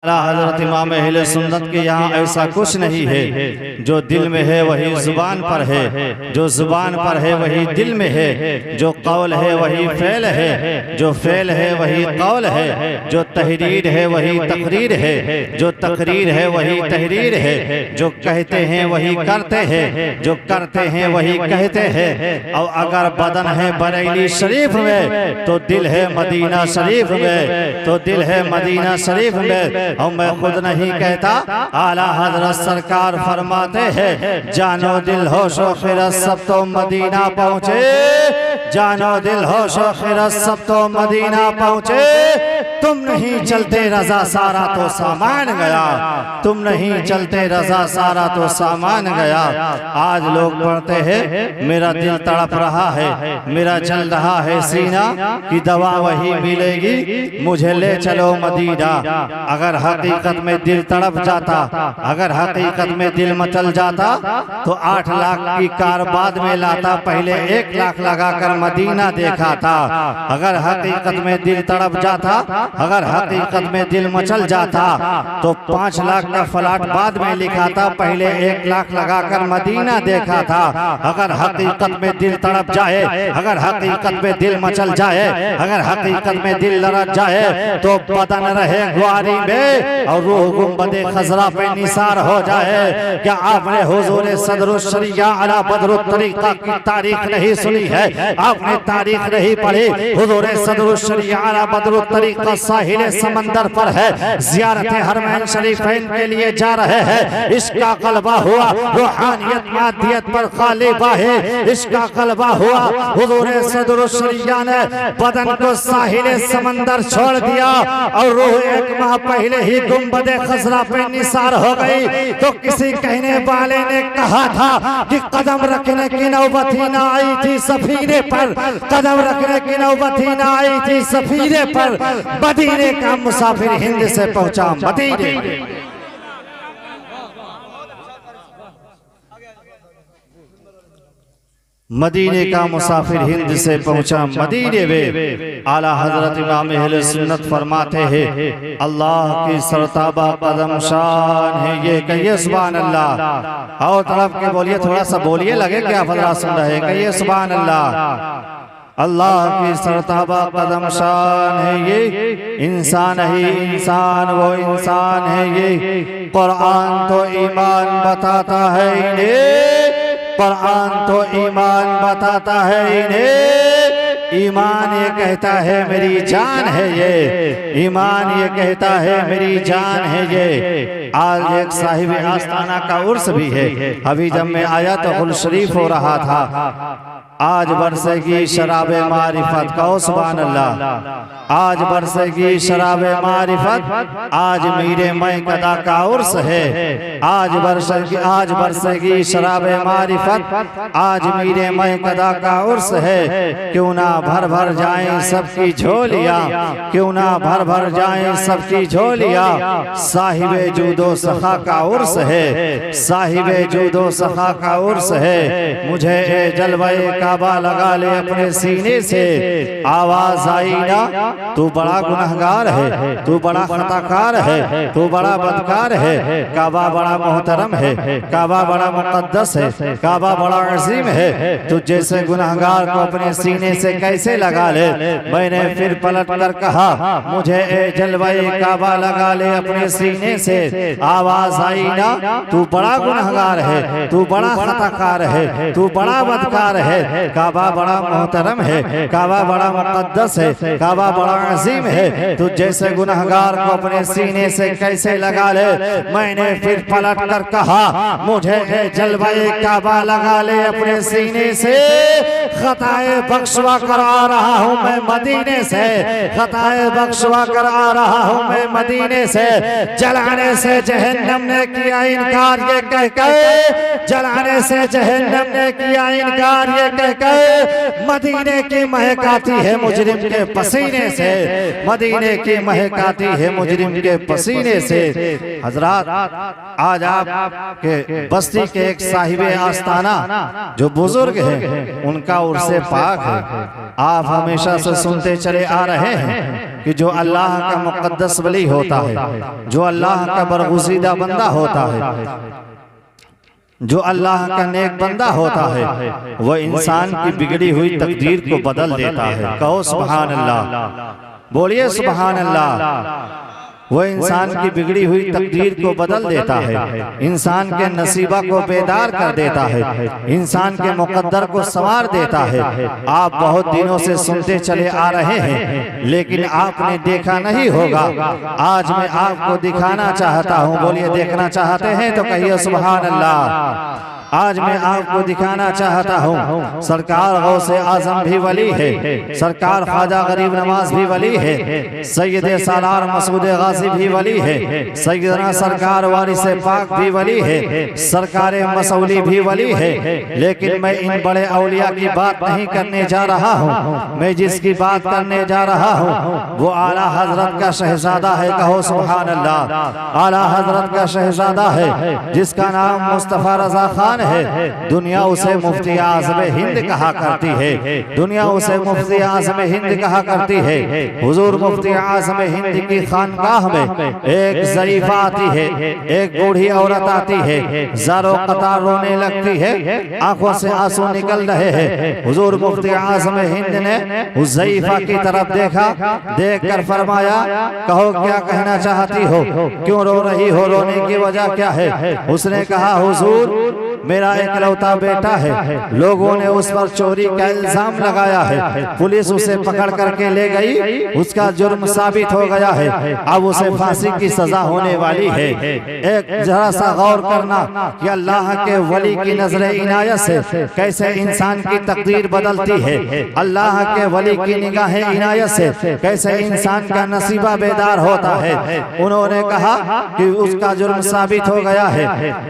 हज़रत इमाम अहले सुन्नत के यहाँ ऐसा कुछ नहीं है। जो दिल में है वही ज़ुबान पर है, जो ज़ुबान पर है वही दिल में है, जो कौल है वही फ़ेल है, जो फ़ेल है वही कौल है, जो तहरीर है वही तकरीर है, जो तकरीर है वही तहरीर है, जो कहते हैं वही करते हैं, जो करते हैं वही कहते हैं। और अगर बदन है बरेली शरीफ में तो दिल है मदीना शरीफ में, तो दिल है मदीना शरीफ में। और मैं खुद नहीं कहता, आला हज़रत सरकार फरमाते हैं, जानो दिल होशो खिरत सब तो मदीना पहुँचे, जानो दिल होशो खिरत सब तो मदीना पहुँचे। तुम नहीं चलते रजा सारा तो सामान गया, तुम नहीं चलते रजा सारा तो सामान गया। आज लोग पढ़ते हैं, मेरा दिल तड़प रहा है, मेरा चल रहा है सीना की दवा वही मिलेगी, मुझे ले चलो मदीना। अगर हकीकत में दिल तड़प जाता, अगर हकीकत में दिल मचल जाता तो 8 लाख की कार बाद में लाता, पहले 1 लाख लगाकर मदीना देखा था। अगर हकीकत में दिल तड़प जाता, अगर हकीकत में दिल मचल जाता तो 5 लाख का फ्लैट बाद में लिखा था, पहले 1 लाख लगाकर मदीना देखा था। अगर हकीकत में दिल तड़प जाए, अगर हकीकत में दिल मचल जाए, अगर हकीकत में दिल लड़क जाए तो बदन रहे ग्वारी में और रूह गुंबदे खजरा पे निसार हो जाए। क्या आपने हुजूर सदरुल शरिया अला बदरुत तरीका की तारीख नहीं सुनी है? आपने तारीख नहीं पढ़ी? हुजूर सदरुल शरिया अला बदरुत तरीका साहिल समंदर पर है, ज़ियारत हरमैन शरीफैन के लिए जा रहे हैं। इसका गलबा हुआ रूहानियत मादियत पर गालिबा है, इसका गलबा हुआ। हुजूर सदरुल शरिया ने बदन को साहिल समंदर छोड़ दिया और रूह 1 माह पहले ही गुंबदे खजरा पे निसार हो गई। तो किसी कहने वाले ने कहा था कि कदम रखने की नौबत ही ना आई थी सफीने पर, कदम रखने की नौबत ही ना आई थी सफीने पर। मदीने का मुसाफिर हिंद से पहुंचा मदीने। मदीने का मुसाफिर हिंद से पहुंचा मदीने में। आला हजरत इमाम अहले सुन्नत फरमाते हैं, अल्लाह की सरताबा कदम शान है ये, कहिए सुभान अल्लाह। और तरफ के बोलिए, थोड़ा सा बोलिए, लगे क्या फजरा सुन रहे हैं, कहिए सुभान अल्लाह। अल्लाह की सरताबा कदम शान है ये, इंसान ही इंसान वो इंसान है ये। कुरान तो ईमान बताता है इन्हें, कुरान तो ईमान बताता है इन्हें। ईमान ये कहता है मेरी जान है ये, ईमान ये कहता है मेरी जान है ये। आज एक साहिब आस्ताना का उर्स भी है। अभी जब मैं आया तो गुल शरीफ हो रहा था। आज बरसेगी शराबे मारिफत, कहो सुभान अल्लाह। आज बरसेगी शराबे मारिफत, आज मीरे मैं कदा का उर्स है। आज बरसेगी शराबे मारिफत, आज मीरे मैं कदा का उर्स है। क्यों ना भर भर जाएं सबकी झोलियाँ, क्यों ना भर भर जाएं सबकी झोलियाँ। साहिबे जूदो सखा का उर्स है, साहिबे जूदो सखा का उर्स है। मुझे जलवे काबा लगा ले अपने सीने से, आवाज आई ना तू बड़ा गुनहगार है, तू बड़ा खताकार है, तू बड़ा बदकार है। काबा बड़ा मोहतरम है, काबा बड़ा मुकद्दस है, काबा बड़ा अजीम है। तू जैसे गुनहगार को अपने सीने से कैसे लगा ले? मैंने फिर पलट कर कहा, मुझे जलवाए काबा लगा ले अपने सीने से। आवाज आई ना तू बड़ा गुनहगार है, तू बड़ा खताकार है, तू बड़ा बदकार है। काबा बड़ा मोहतरम है, काबा बड़ा मुकद्दस है, काबा बड़ा अजीम है। तू जैसे गुनहगार को अपने सीने से कैसे लगा ले? मैंने फिर पलट कर कहा, मुझे जलवाए काबा लगा ले अपने सीने से। खताए बख्शवा कर आ रहा हूँ मैं मदीने से, खताए बख्शवा कर आ रहा हूँ मैं मदीने से। जलाने से जहन्नम ने किया इनकार ये कह के, जलाने से जहन्नम ने किया इनकार ये कह के मदीने की महक आती है मुजरिम के पसीने से, मदीने की महक आती है मुजरिम के पसीने से। हजरात, आज आप के बस्ती के एक साहिबे आस्ताना जो बुजुर्ग हैं, उनका उर्से पाक है। आप हमेशा से सुनते चले आ रहे हैं कि जो अल्लाह का मुक़द्दस वली होता है, जो अल्लाह का बरगुज़ीदा बंदा होता है, जो अल्लाह का नेक बंदा होता है, वह इंसान की बिगड़ी हुई तकदीर को बदल देता है। कहो सुभान अल्लाह, बोलिए सुभान अल्लाह। वो इंसान की बिगड़ी हुई तकदीर को बदल देता है, इंसान के नसीबा को बेदार कर देता है, इंसान के मुकद्दर को संवार देता है। आप बहुत दिनों से सुनते चले आ रहे हैं, लेकिन आपने देखा नहीं होगा। आज मैं आपको दिखाना चाहता हूँ। बोलिए, देखना चाहते हैं तो कहिए सुभान अल्लाह। आज मैं आपको दिखाना चाहता हूँ, सरकार गौसे आजम भी वली है, सरकार ख्वाजा गरीब नवाज भी वली है, सैयद सालार मसूद गाजी भी वली है, सैयदना सरकार वारिस पाक भी वली है, सरकार मसौली भी वली है। लेकिन मैं इन बड़े औलिया की बात नहीं करने जा रहा हूँ। मैं जिसकी बात करने जा रहा हूँ वो आला हजरत का शहजादा है। कहो सुभान अल्लाह। आला हजरत का शहजादा है जिसका नाम मुस्तफा रजा खान है। दुनिया उसे मुफ्ती आज़म हिंद कहा करती है, दुनिया उसे मुफ्ती आज़म हिंद कहा करती है। हुजूर मुफ्ती आज़म हिंद की खानकाह में एक ज़रीफ़ा आती है, एक बूढ़ी औरत आती है, ज़ारो कतार रोने लगती है, आंखों से आंसू निकल रहे हैं। हुजूर मुफ्ती आज़म हिंद ने उस ज़रीफ़ा की तरफ देखा, देखकर फरमाया, कहो क्या कहना चाहती हो, क्यों रो रही हो, रोने की वजह क्या है? उसने कहा, हुजूर मेरा इकलौता बेटा है, लोगों ने उस पर चोरी का इल्जाम लगाया है, पुलिस उसे पकड़ करके ले गई, उसका जुर्म साबित हो गया है, अब उसे फांसी की सजा होने वाली है। एक जरा सा गौर करना कि अल्लाह के वली की नजर इनायत से कैसे इंसान की तकदीर बदलती है, अल्लाह के वली की निगाह इनायत से कैसे इंसान का नसीबा बेदार होता है। उन्होंने कहा कि उसका जुर्म साबित हो गया है,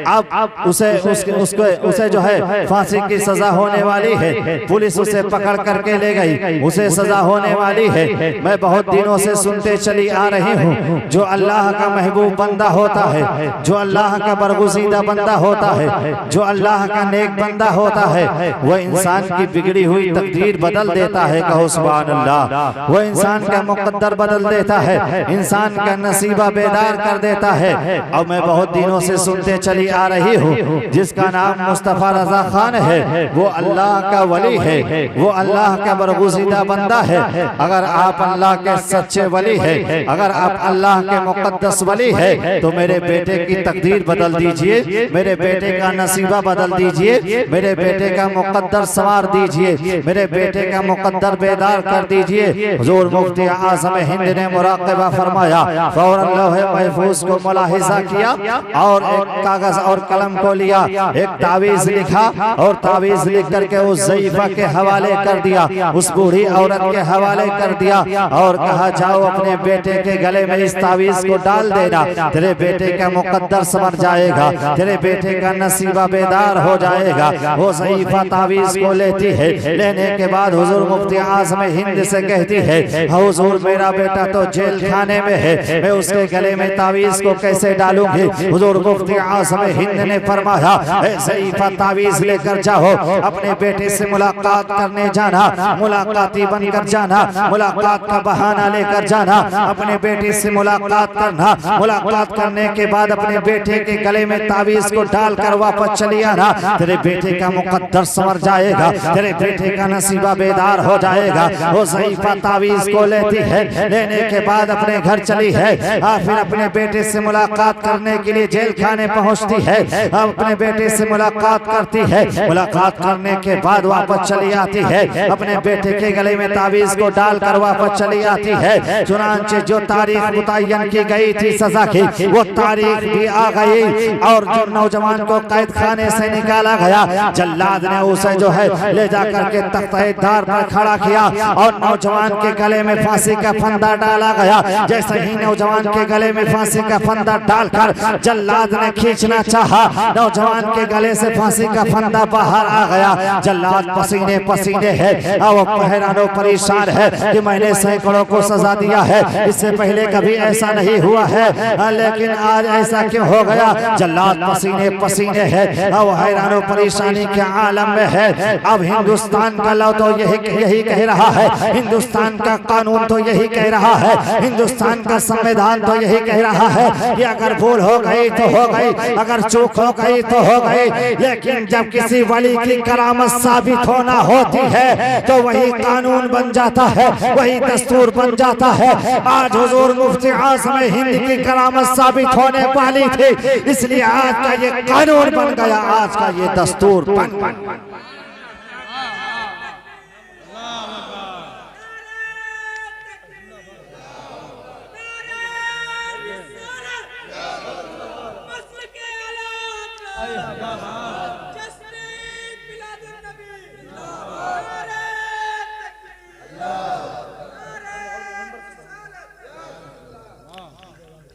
अब उसे जो है फांसी की सजा होने वाली है, पुलिस उसे पकड़ करके ले गई, उसे सजा होने वाली है। मैं बहुत दिनों से सुनते चली आ रही हूँ, जो अल्लाह का महबूब बंदा होता है, जो अल्लाह का बरगुज़ीदा बंदा होता है, जो अल्लाह का नेक बंदा होता है, वह इंसान की बिगड़ी हुई तकदीर बदल देता है। कहो सुभान अल्लाह। वह इंसान का मुक़द्दर बदल देता है, इंसान का नसीबा बेदार कर देता है। अब मैं बहुत दिनों से सुनते चली आ रही हूँ, जिसका नाम मुस्तफा रजा खान है, वो अल्लाह का वली है, वो अल्लाह का बरगुज़ीदा बंदा है। अगर आप अल्लाह के सच्चे वली है, अगर आप अल्लाह के मुक़द्दस वली है, तो मेरे बेटे की तकदीर बदल दीजिए, मेरे बेटे का नसीबा बदल दीजिए, मेरे बेटे का मुक़द्दर संवार दीजिए, मेरे बेटे का मुक़द्दर बेदार कर दीजिए। हुज़ूर मुफ्ती आज़म हिंद ने मुराक़बा फरमाया, फौरन लौहे महफूज को मुलाहिज़ा किया और एक कागज और कलम को लिया, एक तावीज़ लिखा और तावीज़ लिख करके उस ज़ईफ़ा के हवाले कर दिया, उस बूढ़ी औरत के हवाले कर दिया और कहा, जाओ अपने बेटे के गले में इस तावीज़ को डाल देना, तेरे बेटे का मुक़द्दर संवर जाएगा, तेरे बेटे का नसीबा बेदार हो जाएगा। वो ज़ईफ़ा तावीज़ को लेती है, लेने के बाद हुज़ूर मुफ्ती आज़म हिंद से कहती है, हुज़ूर मेरा बेटा तो जेल खाने में है, मैं उसके गले में तावीज़ को कैसे डालूंगी? हुज़ूर मुफ्ती आज़म हिंद ने फरमाया, ज़ईफ़ा तावीज़ लेकर जाओ, अपने बेटे से मुलाकात करने जाना, मुलाकाती बनकर जाना, मुलाकात का बहाना लेकर जाना, अपने बेटे से मुलाकात करना, मुलाकात करने के बाद अपने बेटे के गले में तावीज़ को डालकर वापस चली आना, तेरे बेटे का मुक़द्दर संवर जाएगा, तेरे बेटे का नसीबा बेदार हो जाएगा। वो ज़ईफ़ा तावीज़ को लेती है, लेने के बाद अपने घर चली है, फिर अपने बेटे से मुलाकात करने के लिए जेल खाने पहुँचती है, अपने बेटे से मुलाकात करती है, मुलाकात करने के बाद वापस चली आती है, अपने बेटे के गले में तावीज़ को डालकर वापस चली आती है। चुनांचे जो तारीख मुतय्यन की गई थी सजा की, वो तारीख भी आ गई और जो नौजवान को कैद खाने से निकाला गया, जल्लाद ने उसे जो है ले जाकर के तख्ते-ए-दार पर खड़ा किया और नौजवान के गले में फांसी का फंदा डाला गया। जैसे ही नौजवान के गले में फांसी का फंदा डालकर जल्लाद ने खींचना चाहा, नौजवान के गले से फांसी का फंदा बाहर आ गया। जल्लाद पसीने पसीने है, वो हैरान परेशान है कि मैंने सैकड़ों को सजा दिया है, इससे पहले कभी ऐसा नहीं हुआ है, लेकिन आज ऐसा क्यों हो गया। जल्लाद पसीने पसीने है, वो हैरान परेशानी के आलम में है। अब हिंदुस्तान का लौ तो यही कह रहा है, हिंदुस्तान का कानून तो यही कह रहा है, हिंदुस्तान का संविधान तो यही कह रहा है कि अगर भूल हो गई तो हो गई, अगर चूक हो गई तो हो गई, लेकिन जब किसी वली की करामत साबित होना होती है तो वही कानून बन जाता है, वही दस्तूर बन जाता है। आज हुजूर मुफ्ती आज़म हिंद की करामत साबित होने वाली थी, इसलिए आज का ये कानून बन गया, आज का ये दस्तूर बन गया।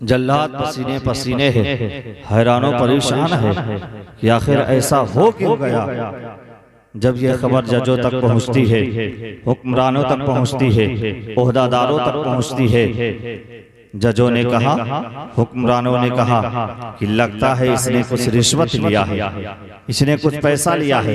जल्लाद पसीने पसीने है, हैरानो परेशान है कि आखिर ऐसा हो क्यों गया। जब यह खबर जजों तक पहुंचती है, हुक्मरानों तक पहुंचती है, ओहदादारों तक पहुंचती है, जजों ने कहा, हुक्मरानों ने कहा कि लगता है इसने कुछ रिश्वत लिया है, इसने कुछ पैसा लिया है,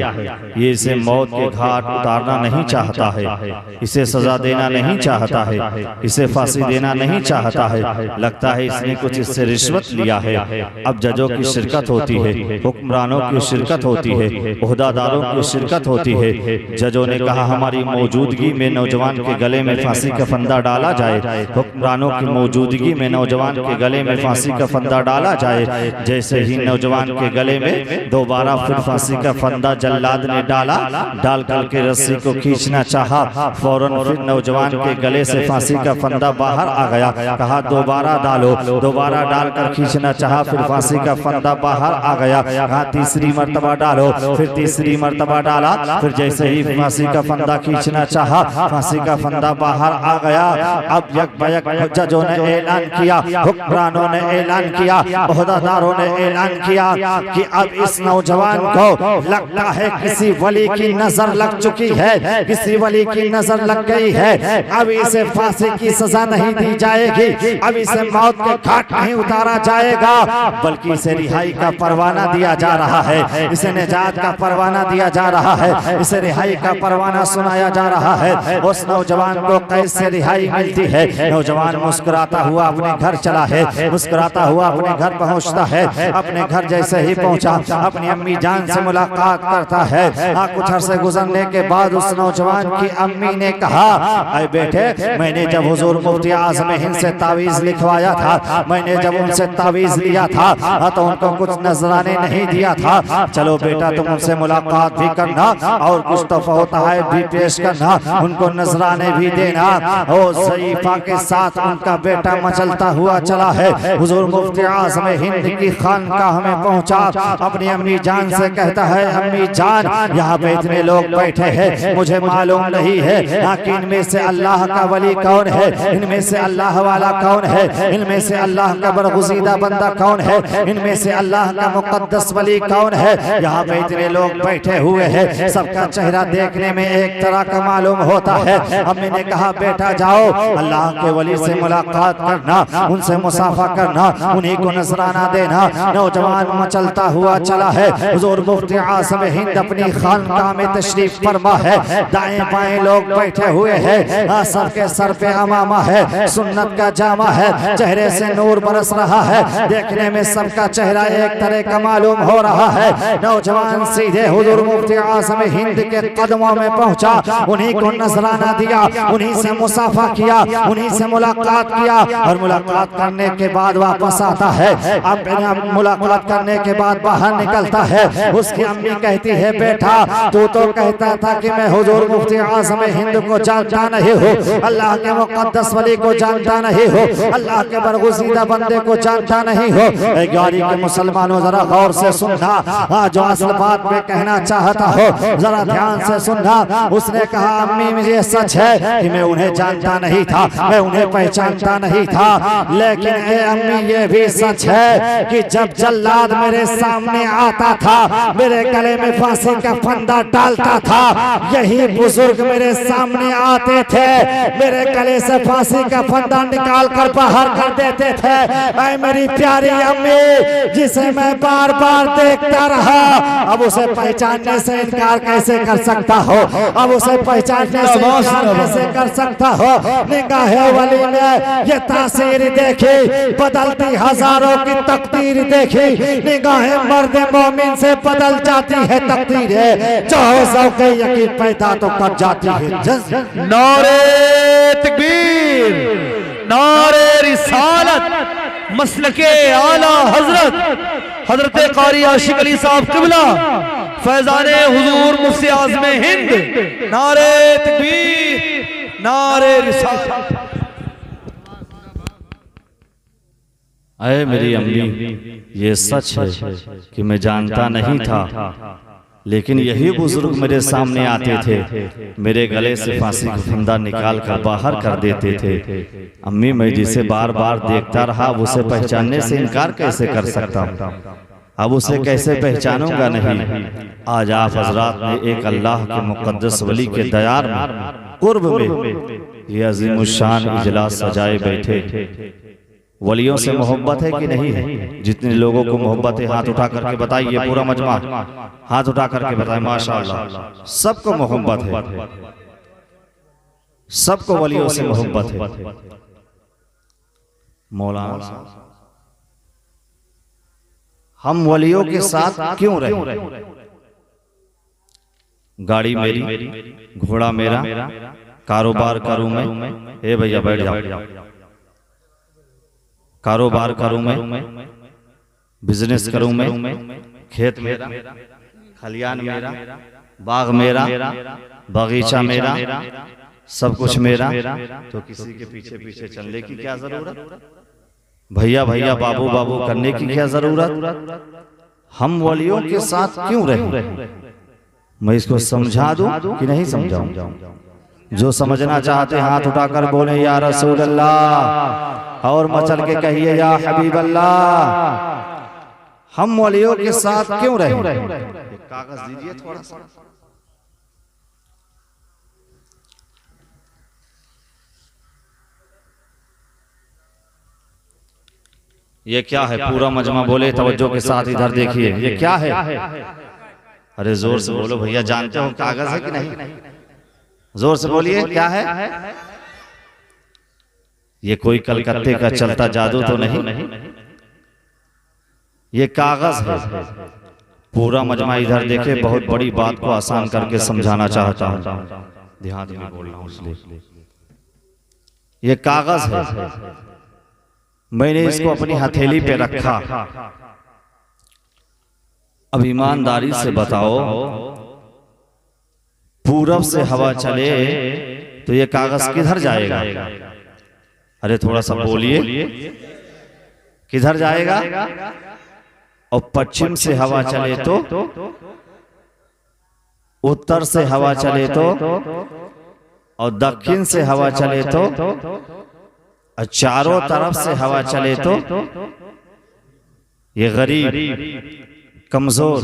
ये इसे मौत के घाट उतारना नहीं चाहता है, इसे सजा देना नहीं चाहता है, इसे फांसी देना नहीं चाहता है, लगता है इसने कुछ इससे रिश्वत लिया है। अब जजों की शिरकत होती है, हुक्मरानों की शिरकत होती है, ओहदादारों की शिरकत होती है। जजों ने कहा हमारी मौजूदगी में नौजवान के गले में फांसी का फंदा डाला जाए, हुक्मरानों की मौजूदगी में नौजवान के गले में फांसी का फंदा डाला जाए। जैसे ही नौजवान के गले में दोबारा फिर फांसी का फंदा जल्लाद ने डाला, डाल करके रस्सी को खींचना चाहा, फौरन फिर नौजवान के गले से फांसी का फंदा बाहर आ गया। कहा दोबारा डालो, दोबारा डालकर खींचना चाहा, फिर फांसी का फंदा बाहर आ गया। कहा तीसरी मर्तबा डालो, फिर तीसरी मर्तबा डाला, फिर जैसे ही फांसी का फंदा खींचना चाहा, फांसी का फंदा बाहर आ गया। अब यक जजों ने ऐलान किया, हुक्मरानों ने ऐलान किया, ओहदेदारों ने ऐलान किया कि अब इस नौजवान को लगता है किसी वली की नजर लग चुकी है, किसी वली की नजर लग गई है। अब इसे फांसी की सजा नहीं दी जाएगी, अब इसे मौत के घाट नहीं उतारा जाएगा, बल्कि इसे रिहाई का परवाना दिया जा रहा है, इसे निजात का परवाना दिया जा रहा है, इसे रिहाई का परवाना सुनाया जा रहा है। उस नौजवान को कैसे रिहाई मिलती है। नौजवान मुस्कुराता हुआ अपने घर चला है, मुस्कुराता हुआ अपने घर पहुंचता है। अपने घर जैसे ही पहुंचा, अपनी अम्मी जान से मुलाकात करता है। कुछ अरसे गुजरने के बाद उस नौजवान की अम्मी ने कहा, अरे बेटे, मैंने जब हुजूर मुफ्ती आज़म हिंद से तावीज़ लिखवाया था, मैंने जब उनसे तावीज़ लिया था तो उनको कुछ नजराने नहीं दिया था। चलो बेटा तुम उनसे मुलाकात भी करना और कुछ तोहफा होता है भी पेश करना, उनको नजराने भी देना। और ज़ईफा के साथ उनका बेटा मचलता हुआ चला है। हुजूर मुफ्ती आज़म हिंद की खानकाह में पहुंचा, अपनी अम्मी जान से कहता है, अम्मी जान यहाँ पे इतने लोग बैठे हैं, मुझे मालूम नहीं है कि इनमें से अल्लाह का वली कौन है, इनमें से अल्लाह वाला कौन है, इनमें से अल्लाह का बरगुज़ीदा बंदा कौन है, इनमें से अल्लाह का मुक़द्दस वली कौन है। यहाँ पे इतने लोग बैठे हुए हैं, सबका चेहरा देखने में एक तरह का मालूम होता है। अम्मी ने कहा बेटा जाओ, अल्लाह के वली से मुलाकात करना, उनसे मुसाफा करना, उन्हीं को नजराना देना। नौजवान मचलता हुआ चला है। हुजूर मुफ्ती आज़म हिंद अपनी खानकाह में तशरीफ फरमा है। दाएं बाएं लोग बैठे हुए हैं, सबके सर पे अमामा है, सुन्नत का जामा है, चेहरे से नूर बरस रहा है, देखने में सबका चेहरा एक तरह का मालूम हो रहा है। नौजवान सीधे हुजूर मुफ्ती आज़म हिंद के कदमों में पहुंचा, उन्हीं को नजराना दिया, उन्हीं से मुसाफा किया, उन्हीं से मुलाकात किया और मुलाकात करने के बाद वापस आता है। अब मुलाकात करने के बाद बाहर निकलता है। उसकी अम्मी कहती है बेटा तू तो कहता था कि मैं हुजूर मुफ्ती आज़म हिंद को जानता नहीं हूँ, अल्लाह के मुक़द्दस वली को जानता नहीं हूँ, अल्लाह के बरगुज़ीदा बंदे को जानता नहीं हूँ। ग्यारह के मुसलमानों जरा गौर से सुनना, जो असल बात मैं कहना चाहता हूँ जरा ध्यान से सुनना। उसने कहा अम्मी मुझे सच है कि मैं उन्हें जानता नहीं था, मैं उन्हें पहचानता नहीं नहीं था, लेकिन ए अम्मी ये भी सच है कि जब जल्लाद मेरे सामने आता था, मेरे गले में फांसी का फंदा डालता था, यही बुजुर्ग मेरे सामने आते थे, मेरे गले से फांसी का फंदा निकाल कर बाहर कर देते थे। ऐ मेरी प्यारी अम्मी जिसे मैं बार बार देखता रहा, अब उसे पहचानने से इनकार कैसे कर सकता हो, अब उसे पहचानने से इनकार कैसे कर सकता हो। निगाहे वली ने ये तासीर देखी, बदलती हजारों की तकदीर देखी, निगाहे मर्द मोमिन से बदल जाती है तकदीरें, चाहो सौ के यकीन पैदा तो कर जाती है। नारे तकबीर, नारे रिसालत, मसलके आला हजरत कारी आशिक अली साहब किबला फैजाने हुजूर मुफ्ती आज़म हिंद, नारे तकबीर, नारे रिसालत। अरे मेरी अम्मी ये सच है कि मैं जानता नहीं था, लेकिन यही बुजुर्ग मेरे सामने आते थे, मेरे गले से फांसी का फंदा निकाल कर बाहर कर देते थे। अम्मी मैं जिसे बार बार देखता रहा, उसे पहचानने से इनकार कैसे कर सकता हूँ, अब उसे कैसे पहचानूंगा नहीं। आज आप हजरात ने एक अल्लाह के मुकद्दस वली के दयार में कुर्ब में ये अजीमुशान इजलास सजाए बैठे। वलियों से मोहब्बत है कि नहीं है? जितने लोगों को मोहब्बत है हाथ उठा करके बताइए, पूरा मजमा हाथ उठा करके बताए। माशाअल्लाह सबको मोहब्बत है, सबको वलियों से मोहब्बत है। मौलाना हम वलियों के साथ क्यों रहे? गाड़ी मेरी, घोड़ा मेरा, कारोबार करूं मैं, ए भैया बैठ जाओ, कारोबार करूं मैं, बिजनेस करूं मैं, खेत मेरा, खलियान मेरा, बाग मेरा, बगीचा मेरा, सब कुछ मेरा, तो किसी के पीछे पीछे चलने की क्या जरूरत? भैया भैया बाबू बाबू करने की क्या जरूरत? हम वलियों के साथ क्यों रहे? मैं इसको समझा दूं कि नहीं समझाऊं? जो समझना चाहते हाथ उठाकर बोले या रसूल अल्लाह, और मचल के कहिए या हबीब अल्लाह। हम वलियों के साथ क्यों रहे? कागज दीजिए थोड़ा सा। ये क्या है? पूरा मजमा बोले तवज्जो के साथ इधर देखिए, ये क्या है? अरे जोर से बोलो भैया, जानते हो कागज है कि नहीं? जोर से बोलिए क्या है? ये कोई कलकत्ते का चलता जादू तो नहीं, ये कागज है। पूरा मजमा इधर देखे, बहुत बड़ी बात को आसान करके समझाना चाहता हूं, ध्यान में बोल रहा हूं इसलिए। ये कागज है, मैंने इसको अपनी हथेली पे रखा। अब ईमानदारी से बताओ, पूरब से हवा चले तो ये कागज किधर जाएगा? अरे थोड़ा सा बोलिए, किधर जाएगा? और पश्चिम से हवा चले तो, उत्तर से हवा चले तो, और दक्षिण से हवा चले तो, और चारों तरफ से हवा चले तो, ये गरीब कमजोर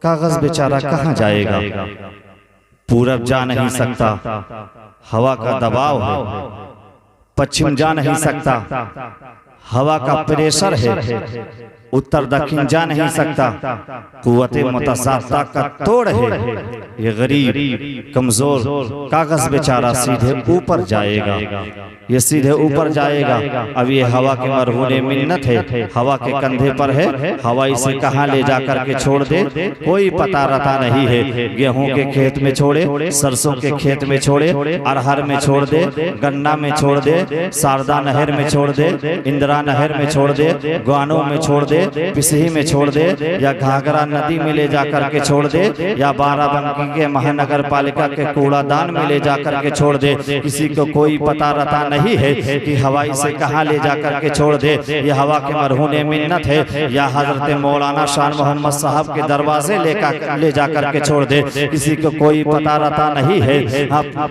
कागज बेचारा कहां जाएगा? पूरब जा नहीं सकता, हवा का दबाव है। पश्चिम जा नहीं सकता, हवा का प्रेशर है। उत्तर दक्षिण जा नहीं सकता, कुव्वते मुतसाता का तोड़ है। ये गरीब कमजोर कागज बेचारा सीधे ऊपर जाएगा, ये सीधे ऊपर जाएगा। अब ये हवा के मरहूने मिन्नत है, हवा के कंधे पर है। हवा इसे कहाँ ले जाकर के छोड़ दे कोई पता रता नहीं है। गेहूं के खेत में छोड़े, सरसों के खेत में छोड़े, अरहर में छोड़ दे, गन्ना में छोड़ दे, शारदा नहर में छोड़ दे, इंदिरा नहर में छोड़ दे, ग्वानों में छोड़ दे, पिसही में छोड़ दे, या घाघरा नदी में ले जाकर के छोड़ दे, या बाराबंकी के महानगर पालिका के कूड़ादान में ले जाकर के छोड़ दे। किसी को कोई पता रता नहीं है कि हवाई से कहाँ ले जाकर के छोड़ दे। ये हवा के मरहूने मिन्नत है या हजरत मौलाना शान मोहम्मद साहब के दरवाजे ले जाकर के छोड़ दे। किसी को कोई पता रता नहीं है,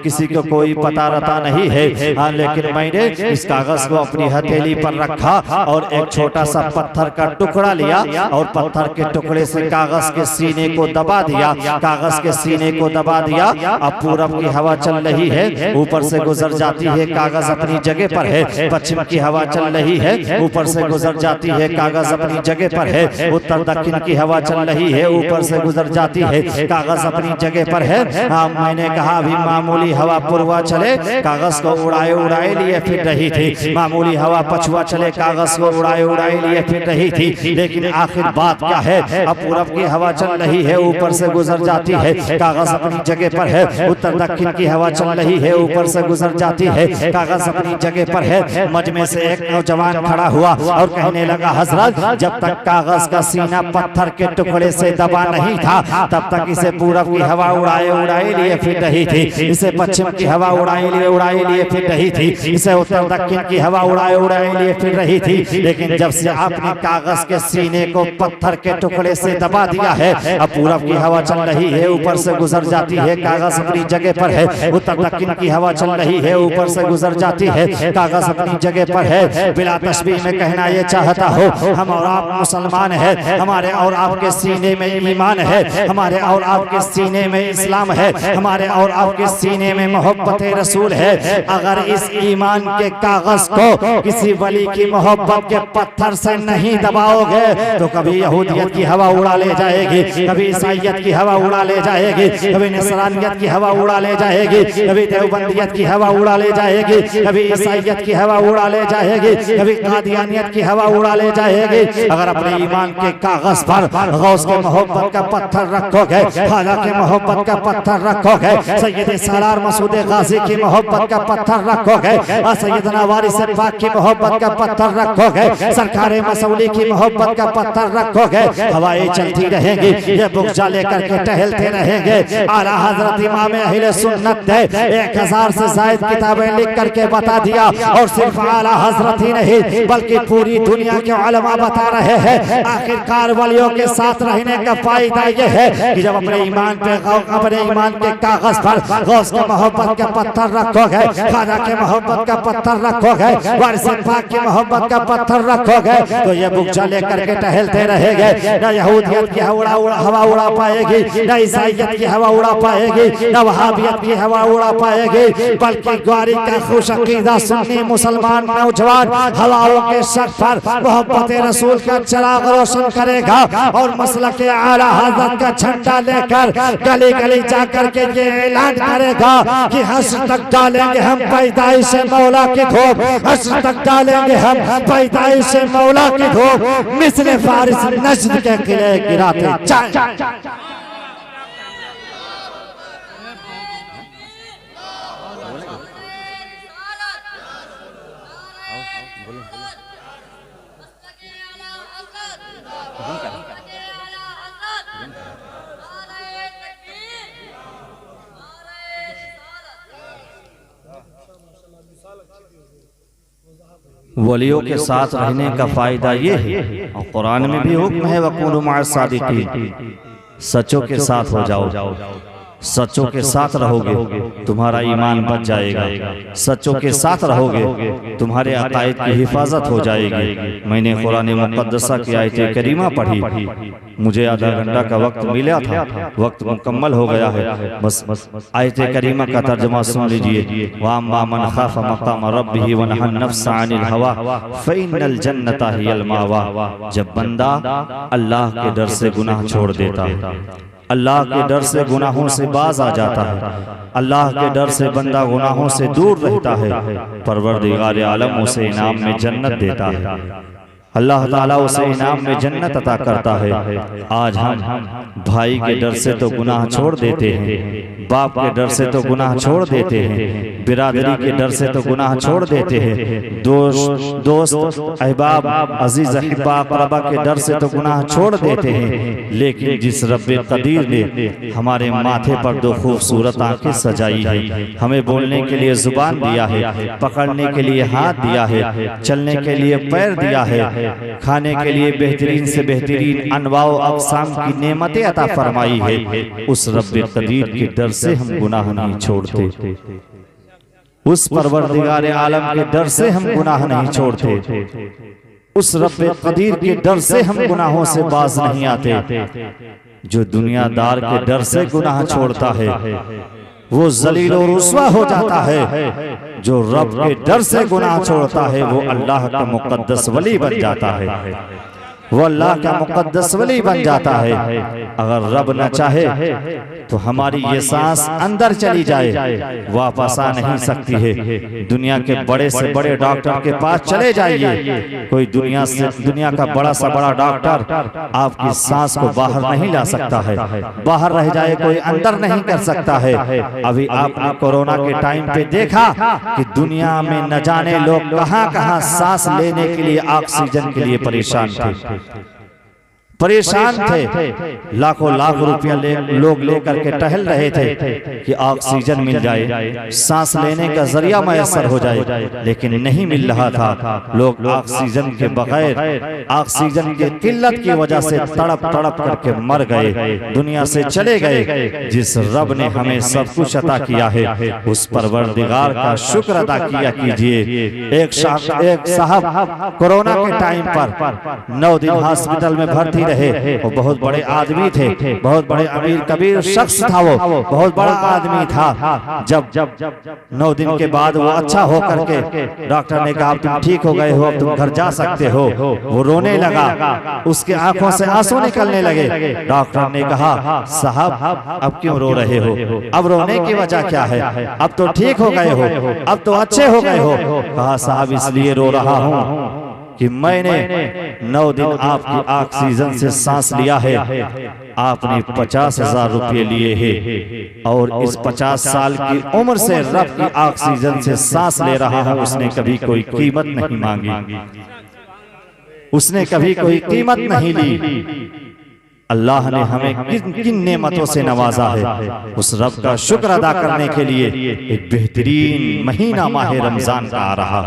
किसी को कोई पता रता नहीं है। हाँ, लेकिन मैंने इस कागज को अपनी हथेली पर रखा और एक छोटा सा पत्थर का टुकड़ा लिया और पत्थर के टुकड़े से कागज के सीने को दबा दिया, कागज के सीने को दबा दिया। अब पूरब की हवा चल रही है, ऊपर से गुजर जाती है, कागज अपनी जगह पर है। पश्चिम की हवा चल रही है, ऊपर से गुजर जाती है, कागज अपनी जगह पर है। उत्तर दक्षिण की हवा चल रही है, ऊपर से गुजर जाती है, कागज अपनी जगह पर है। हाँ, मैंने कहा अभी मामूली हवा पूर्वा चले, कागज को उड़ाए उड़ाए लिए फिर रही थी। मामूली हवा पछुआ चले, कागज को उड़ाए उड़ाए लिए फिर रही थी। लेकिन आखिर बात क्या है? अब पूरब की हवा चल रही है, ऊपर से गुजर जाती है, कागज अपनी जगह पर है। उत्तर दक्षिण की हवा चल रही है, ऊपर से गुजर जाती है, कागज अपनी जगह पर है। मजमे से एक नौजवान खड़ा हुआ और कहने लगा, हजरत, जब तक कागज का सीना पत्थर के टुकड़े से दबा नहीं था, तब तक इसे पूरब की हवा उड़ाए उड़ाए लिए फिर रही थी, इसे पश्चिम की हवा उड़ाए लिए फिर रही थी, इसे उत्तर दक्षिण की हवा उड़ाए उड़ाए लिए फिर रही थी। लेकिन जब से आपने कागज के सीने को पत्थर के टुकड़े से दबा दिया है, अब पूरब की हवा चल रही है, ऊपर से गुजर जाती है, कागज अपनी जगह पर है। उत्तर दक्षिण की हवा चल रही है, ऊपर से गुजर जाती है, कागज अपनी जगह पर है। बिला तशबीह में कहना ये चाहता हो, हम और आप मुसलमान है, हमारे और आपके सीने में ईमान है, हमारे और आपके सीने में इस्लाम है, हमारे और आपके सीने में मोहब्बत रसूल है। अगर इस ईमान के कागज को किसी वली की मोहब्बत के पत्थर से नहीं दबाओगे तो कभी यहूदियत की हवा उड़ा ले जाएगी, कभी ईसाइयत की हवा उड़ा ले जाएगी, कभी नसरानियत की हवा उड़ा ले जाएगी, कभी देवबंदियत की हवा उड़ा ले जाएगी, कभी ईसाइयत की हवा उड़ा ले जाएगी, कभी कादियानियत की हवा उड़ा ले जाएगी। अगर अपने ईमान के कागज पर गौस के मोहब्बत का पत्थर रखोगे, खाजा के मोहब्बत का पत्थर रखोगे, सैयद सालार मसूद गाजी की मोहब्बत का पत्थर रखोगे, सैयदना वारिस पाक की मोहब्बत का पत्थर रखोगे, सरकारे मसौली की मोहब्बत का पत्थर रखोगे, हवाएं चलती रहेंगी, ये बुक्जा लेकर के टहलते रहेंगे। आला हजरत इमाम अहले सुन्नत ने 1000 से ज्यादा किताबें लिख करके बता दिया और सिर्फ आला हजरत ही नहीं बल्कि पूरी दुनिया के उलमा बता रहे हैं। आखिरकार वलियों के साथ रहने का फायदा यह है कि जब अपने ईमान पे अपने ईमान के कागज पर गौस के मोहब्बत का पत्थर रखोगे, खाजा के मोहब्बत का पत्थर रखोगे, वारिस पाक की मोहब्बत का पत्थर रखोगे तो ये बुक्जा लेकर के टहलते रहेंगे। न यहूदियत की हवा उड़ा पाएगी, न ईसाइयत की हवा उड़ा पाएगी, न वहाबियत की हवा उड़ा पाएगी, बल्कि ग्वारी का खुश अकीदा सुन्नी मुसलमान नौजवान हवाओं के सर पर मोहब्बत रसूल का चिराग रोशन करेगा और मसलक के आला हज़रत का झंडा लेकर गली गली जाकर के ये ऐलान करेगा कि हश्र तक डालेंगे हम पैदाइश मौला की धूप, हश्र तक डालेंगे हम पैदाइश मौला की धूप, मिस्र फारिस नजद के किले गिराते जाए। वलियों के साथ रहने का फायदा ये है, और कुरान में भी हुक्म है वकूनू मअस सादिकीन, सच्चों के साथ हो जाओ, सच्चों के साथ रहोगे तुम्हारा ईमान बच जाएगा, सच्चों के साथ रहोगे तुम्हारे अकायद की हिफाजत हो जाएगी। मैंने कुरान मुक़द्दसा की आयत करीमा पढ़ी, मुझे आधा घंटा का वक्त मिला था, वक्त मुकम्मल हो गया है, बस आयत करीमा का तर्जुमा सुन लीजिए। वअम्मा मन खाफ़ मक़ाम रब्बिही व नहा नफ्स अनिल हवा फ़इन्नल जन्नता हियल मावा। जब बंदा अल्लाह के डर से गुनाह छोड़ देता है, अल्लाह के डर से गुनाहों से बाज आ जाता है, अल्लाह के डर से बंदा गुनाहों से दूर रहता है, परवरदिगार आलम उसे इनाम में जन्नत देता है। अल्लाह ताला उसे इनाम में जन्नत अता करता है। आज हम भाई के डर से तो गुनाह छोड़ देते हैं, बाप के डर से तो गुनाह छोड़ देते हैं, बिरादरी के डर से तो गुनाह छोड़ देते हैं, दोस्त अहबाब अजीज अहिब्बा अक़रबा के डर से तो गुनाह छोड़ देते हैं। लेकिन जिस रब्बे कदीर ने हमारे माथे पर दो खूबसूरत आंखें सजाई है, हमें बोलने के लिए जुबान दिया है, पकड़ने के लिए हाथ दिया है, चलने के लिए पैर दिया है, खाने के लिए बेहतरीन से बेहतरीन अनवाओ अक़साम की नेमतें अता फरमाई है, उस रब्बे कदीर के डर से हम गुनाह नहीं छोड़ते, उस परवरदिगार आलम के डर से हम गुनाह नहीं छोड़ते, उस रब्बे कदीर के डर से हम गुनाहों से बाज नहीं आते। जो दुनियादार के डर से गुनाह छोड़ता है वो जलील और रुस्वा हो जाता है, जो रब के डर से गुनाह छोड़ता है वो अल्लाह का मुक़द्दस वली बन जाता है, वो अल्लाह का मुक़द्दस वली बन जाता है। अगर रब न चाहे तो हमारी ये सांस अंदर चली जाए, वापस आ नहीं सकती है। दुनिया के बड़े से बड़े डॉक्टर के पास चले जाइए, कोई दुनिया का बड़ा सा बड़ा डॉक्टर आपकी सांस को बाहर नहीं ला सकता है, बाहर रह जाए कोई अंदर नहीं कर सकता है। अभी आपने कोरोना के टाइम पे देखा कि दुनिया में न जाने लोग कहां कहां सांस लेने के लिए ऑक्सीजन के लिए परेशान थे, परेशान थे, लाखों लाख रुपया लोग लेकर के टहल रहे थे कि ऑक्सीजन मिल जाए, सांस लेने का जरिया मैसर हो जाए, लेकिन नहीं मिल रहा था। लोग ऑक्सीजन के बगैर, ऑक्सीजन की किल्लत की वजह से तड़प तड़प करके मर गए, दुनिया से चले गए। जिस रब ने हमें सब कुछ अता किया है उस परवरदिगार का शुक्र अदा किया कीजिए। एक साहब कोरोना के टाइम पर 9 दिन हॉस्पिटल में भर्ती रहे, वो बहुत बड़े आदमी थे, बहुत बड़े अमीर कबीर शख्स था, वो बहुत बड़ा आदमी था। जब 9 दिन के बाद वो अच्छा हो करके डॉक्टर ने कहा तुम ठीक हो गए हो, अब तुम घर जा सकते हो, वो रोने लगा, उसके आंखों से आंसू निकलने लगे। डॉक्टर ने कहा साहब अब क्यों रो रहे हो, अब रोने की वजह क्या है, अब तो ठीक हो गए हो, अब तो अच्छे हो गए हो। कहा साहब इसलिए रो रहा हूँ कि मैंने 9 दिन आपकी ऑक्सीजन से सांस लिया है, आपने 50,000 रुपये लिए हैं और इस 50 साल की उम्र से रब की ऑक्सीजन से सांस ले रहा हूं। उसने कभी कोई कीमत नहीं मांगी, उसने कभी कोई कीमत नहीं ली। अल्लाह ने हमें किन किन नेमतों से नवाजा है, उस रब का शुक्र अदा करने के लिए एक बेहतरीन महीना माह रमजान का आ रहा,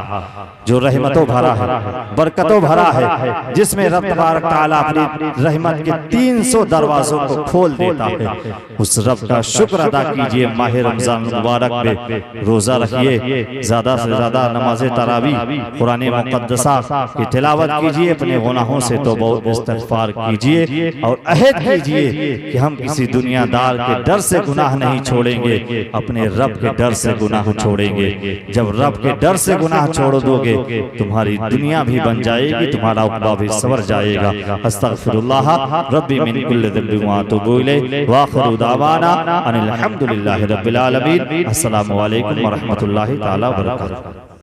जो रहमतों भरा है, बरकतों भरा है, जिसमें रब तबारक तआला अपनी रहमत के 300 दरवाजों को खोल देता है। उस रब का शुक्र अदा कीजिए। माह रमजान मुबारक में रोजा रखिए, ज्यादा से ज्यादा नमाज तरावी, कुरान मुक़द्दसा की तिलावत कीजिए, अपने गुनाहों से तौबा इस्तिग़फ़ार कीजिए और अहद कीजिए कि हम किसी दुनियादार के डर से गुनाह नहीं छोड़ेंगे, अपने रब के डर से गुनाह छोड़ेंगे। जब रब के डर से गुनाह छोड़ दोगे तुम्हारी दुनिया भी बन जाएगी, तुम्हारा उक़बा भी संवर जाएगा। अस्तग़फ़िरुल्लाह रब्बी मिन कुल्लि ज़ंबिन व अतूबु इलैहि व आखिरु दावाना अनिल हम्दुलिल्लाहि रब्बिल आलमीन। अस्सलामु अलैकुम व रहमतुल्लाहि तआला व बरकातुहू।